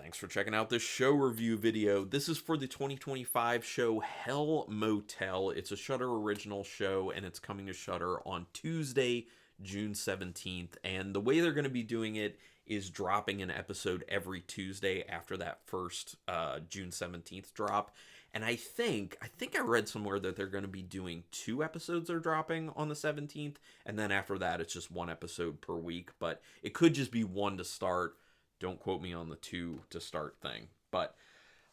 Thanks for checking out this show review video. This is for the 2025 show Hell Motel. It's a Shudder original show and it's coming to Shudder on Tuesday, June 17th. And the way they're going to be doing it is dropping an episode every Tuesday after that first June 17th drop. And I think I read somewhere that they're going to be doing 2 episodes are dropping on the 17th, and then after that it's just 1 episode per week, but it could just be 1 to start. Don't quote me on the 2 to start thing. But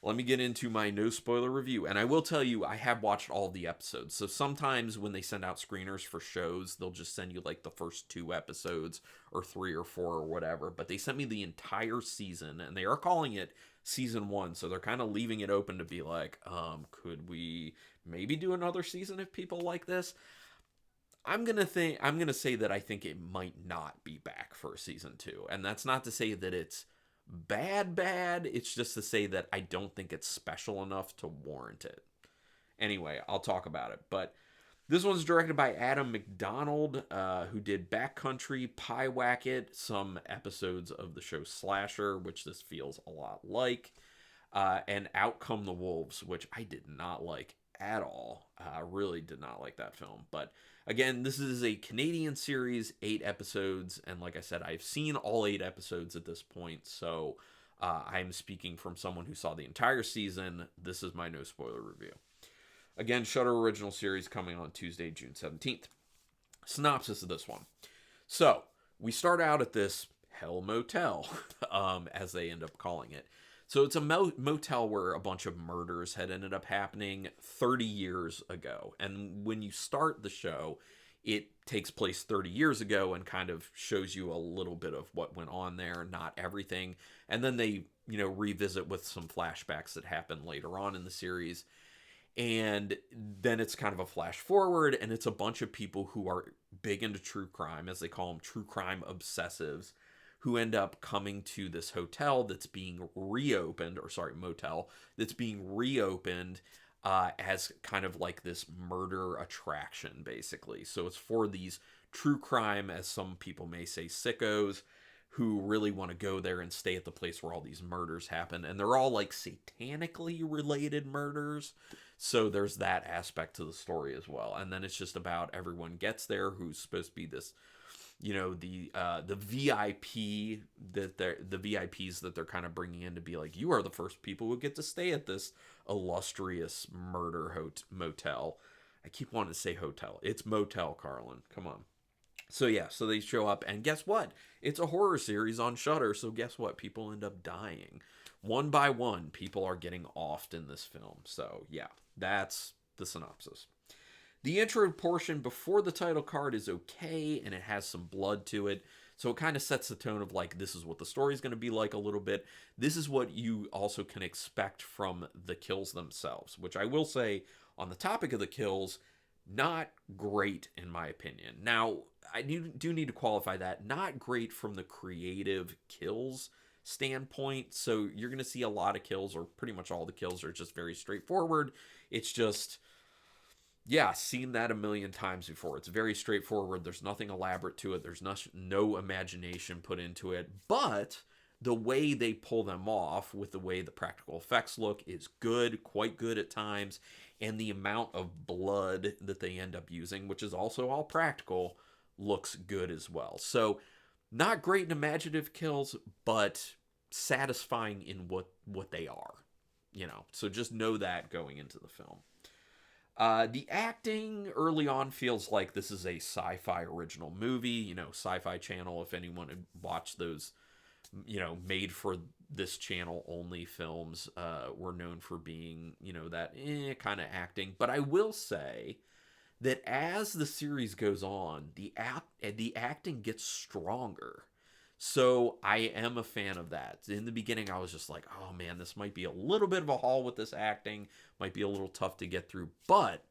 let me get into my no spoiler review. And I will tell you, I have watched all the episodes. So sometimes when they send out screeners for shows, they'll just send you like the first 2 episodes or 3 or 4 or whatever. But they sent me the entire season, and they are calling it season 1. So they're kind of leaving it open to be like, could we maybe do another season if people like this? I'm gonna say that I think it might not be back for season 2, and that's not to say that it's bad. It's just to say that I don't think it's special enough to warrant it. Anyway, I'll talk about it. But this one's directed by Adam MacDonald, who did Backcountry, Pie Wacket, some episodes of the show Slasher, which this feels a lot like, and Out Come the Wolves, which I did not like at all. Really did not like that film. But again, this is a Canadian series, 8 episodes, and like I said, I've seen all 8 episodes at this point, so I'm speaking from someone who saw the entire season. This is my no spoiler review. Again, Shudder original series coming on Tuesday, June 17th. Synopsis of this one. So, we start out at this Hell Motel, as they end up calling it. So it's a motel where a bunch of murders had ended up happening 30 years ago. And when you start the show, it takes place 30 years ago and kind of shows you a little bit of what went on there, not everything. And then they, revisit with some flashbacks that happen later on in the series. And then it's kind of a flash forward, and it's a bunch of people who are big into true crime, as they call them, true crime obsessives, who end up coming to this hotel that's being reopened, motel, that's being reopened as kind of like this murder attraction, basically. So it's for these true crime, as some people may say, sickos, who really want to go there and stay at the place where all these murders happen. And they're all like satanically related murders. So there's that aspect to the story as well. And then it's just about everyone gets there who's supposed to be this, the VIP the VIPs that they're kind of bringing in to be like, you are the first people who get to stay at this illustrious murder motel. I keep wanting to say hotel. It's motel, Carlin. Come on. So yeah, so they show up, and guess what? It's a horror series on Shudder, so guess what? People end up dying. One by one, people are getting offed in this film. So yeah, that's the synopsis. The intro portion before the title card is okay, and it has some blood to it. So it kind of sets the tone of like, this is what the story is going to be like a little bit. This is what you also can expect from the kills themselves, which I will say, on the topic of the kills, not great in my opinion. Now, I do need to qualify that. Not great from the creative kills standpoint. So you're going to see a lot of kills, or pretty much all the kills are just very straightforward. It's just, yeah, seen that a million times before. It's very straightforward. There's nothing elaborate to it. There's no imagination put into it. But the way they pull them off with the way the practical effects look is good, quite good at times. And the amount of blood that they end up using, which is also all practical, looks good as well. So not great in imaginative kills, but satisfying in what they are. So just know that going into the film. The acting early on feels like this is a sci-fi original movie. Sci-Fi Channel, if anyone had watched those, made for this channel only films, were known for being, that kind of acting. But I will say that as the series goes on, the acting gets stronger. So I am a fan of that. In the beginning, I was just like, oh man, this might be a little bit of a haul with this acting. Might be a little tough to get through. But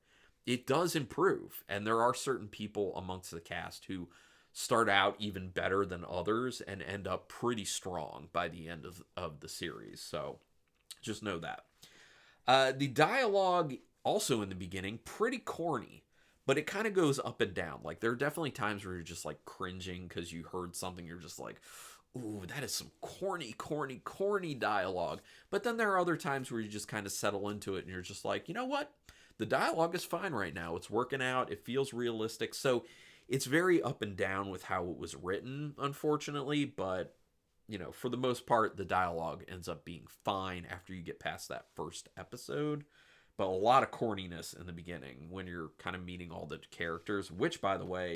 it does improve. And there are certain people amongst the cast who start out even better than others and end up pretty strong by the end of the series. So just know that. The dialogue, also in the beginning, pretty corny. But it kind of goes up and down. Like, there are definitely times where you're just, like, cringing because you heard something. You're just like, ooh, that is some corny dialogue. But then there are other times where you just kind of settle into it and you're just like, you know what? The dialogue is fine right now. It's working out. It feels realistic. So it's very up and down with how it was written, unfortunately. But, for the most part, the dialogue ends up being fine after you get past that first episode. But a lot of corniness in the beginning when you're kind of meeting all the characters, which, by the way,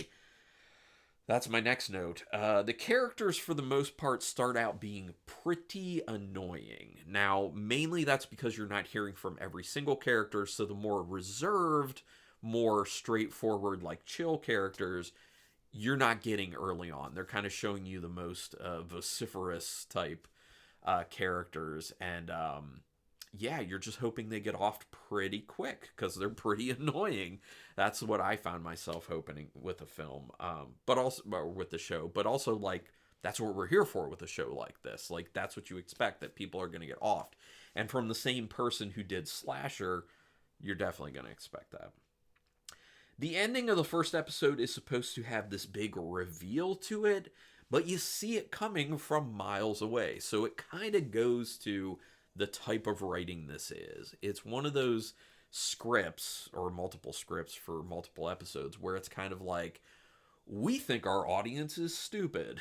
that's my next note. The characters, for the most part, start out being pretty annoying. Now, mainly that's because you're not hearing from every single character, so the more reserved, more straightforward, like chill characters, you're not getting early on. They're kind of showing you the most vociferous type characters, and yeah, you're just hoping they get off pretty quick because they're pretty annoying. That's what I found myself hoping with a film, but also or with the show. But also, like, that's what we're here for with a show like this. Like, that's what you expect, that people are going to get offed. And from the same person who did Slasher, you're definitely going to expect that. The ending of the first episode is supposed to have this big reveal to it, but you see it coming from miles away. So it kind of goes to the type of writing this is. It's one of those scripts, or multiple scripts for multiple episodes, where it's kind of like, we think our audience is stupid,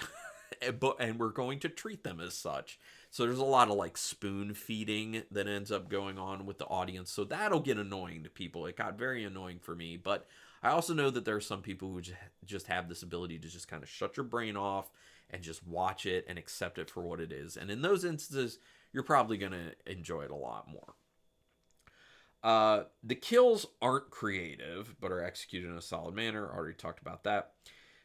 and we're going to treat them as such. So there's a lot of like spoon feeding that ends up going on with the audience. So that'll get annoying to people. It got very annoying for me, but I also know that there are some people who just have this ability to just kind of shut your brain off and just watch it and accept it for what it is. And in those instances, you're probably going to enjoy it a lot more. The kills aren't creative, but are executed in a solid manner. Already talked about that.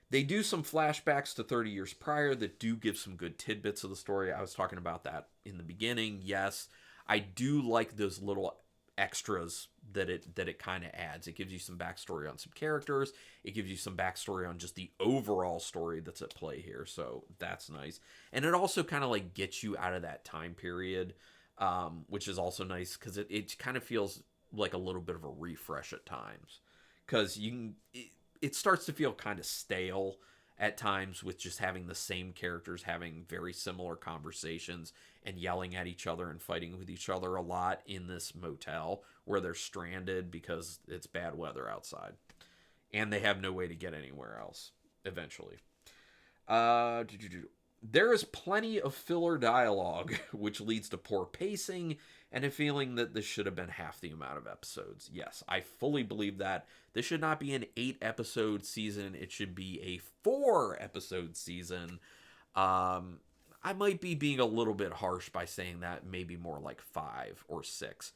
They do some flashbacks to 30 years prior that do give some good tidbits of the story. I was talking about that in the beginning. Yes, I do like those little extras that it kind of adds. It gives you some backstory on some characters. It gives you some backstory on just the overall story that's at play here. So that's nice. And it also kind of like gets you out of that time period, which is also nice because it kind of feels like a little bit of a refresh at times. Because it starts to feel kind of stale at times with just having the same characters having very similar conversations and yelling at each other and fighting with each other a lot in this motel where they're stranded because it's bad weather outside and they have no way to get anywhere else eventually. There is plenty of filler dialogue, which leads to poor pacing and a feeling that this should have been half the amount of episodes. Yes, I fully believe that. This should not be an 8-episode season. It should be a 4-episode season. I might be being a little bit harsh by saying that, maybe more like 5 or 6.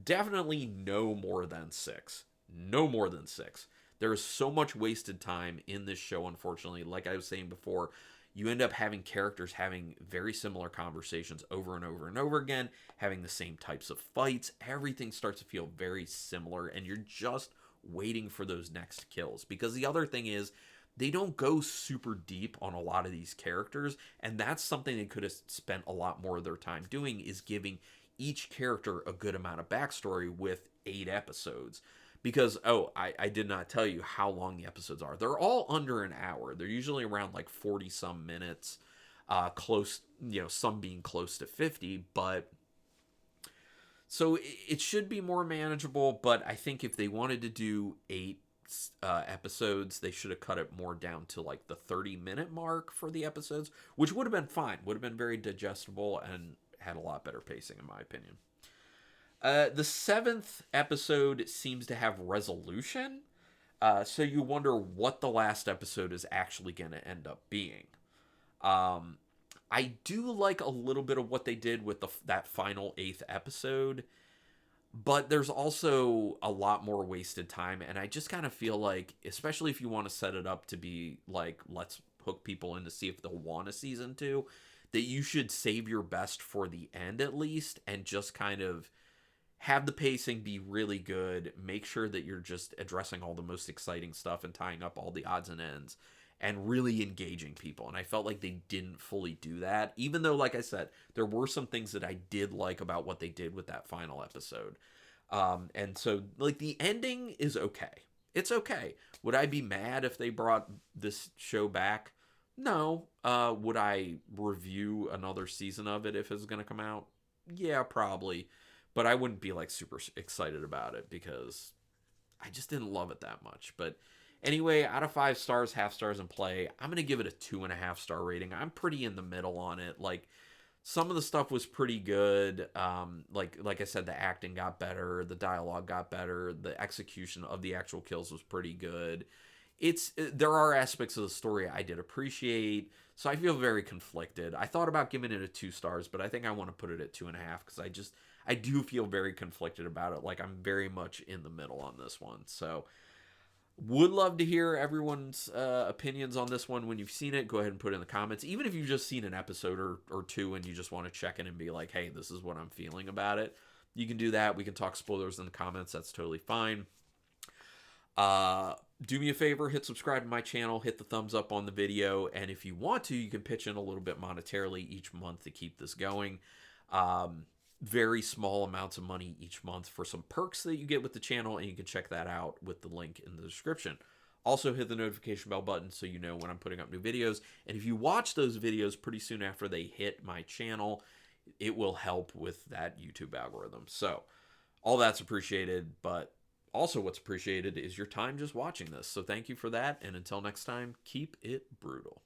Definitely no more than 6. No more than 6. There is so much wasted time in this show, unfortunately. Like I was saying before, you end up having characters having very similar conversations over and over and over again, having the same types of fights. Everything starts to feel very similar, and you're just waiting for those next kills. Because the other thing is, they don't go super deep on a lot of these characters, and that's something they could have spent a lot more of their time doing, is giving each character a good amount of backstory with 8 episodes. Because, I did not tell you how long the episodes are. They're all under an hour. They're usually around like 40-some minutes, close, some being close to 50, but so it should be more manageable, but I think if they wanted to do 8 episodes, they should have cut it more down to like the 30-minute mark for the episodes, which would have been fine, would have been very digestible and had a lot better pacing in my opinion. The 7th episode seems to have resolution, so you wonder what the last episode is actually going to end up being. I do like a little bit of what they did with that final 8th episode, but there's also a lot more wasted time, and I just kind of feel like, especially if you want to set it up to be like, let's hook people in to see if they'll want a season 2, that you should save your best for the end at least, and just kind of have the pacing be really good, make sure that you're just addressing all the most exciting stuff and tying up all the odds and ends, and really engaging people. And I felt like they didn't fully do that, even though, like I said, there were some things that I did like about what they did with that final episode. And so, like, the ending is okay. It's okay. Would I be mad if they brought this show back? No. Would I review another season of it if it's going to come out? Yeah, probably. But I wouldn't be like super excited about it because I just didn't love it that much. But anyway, out of 5 stars, half stars, and play, I'm gonna give it a 2.5 star rating. I'm pretty in the middle on it. Like some of the stuff was pretty good. Like I said, the acting got better, the dialogue got better, the execution of the actual kills was pretty good. There are aspects of the story I did appreciate, so I feel very conflicted. I thought about giving it a 2 stars, but I think I want to put it at 2.5 because I do feel very conflicted about it. Like I'm very much in the middle on this one. So would love to hear everyone's opinions on this one when you've seen it. Go ahead and put it in the comments. Even if you've just seen an episode or two and you just want to check in and be like, hey, this is what I'm feeling about it. You can do that. We can talk spoilers in the comments. That's totally fine. Do me a favor, hit subscribe to my channel, hit the thumbs up on the video, and if you want to, you can pitch in a little bit monetarily each month to keep this going. Very small amounts of money each month for some perks that you get with the channel, and you can check that out with the link in the description. Also, hit the notification bell button so you know when I'm putting up new videos. And if you watch those videos pretty soon after they hit my channel, it will help with that YouTube algorithm. So, all that's appreciated, but also what's appreciated is your time just watching this. So, thank you for that, and until next time, keep it brutal.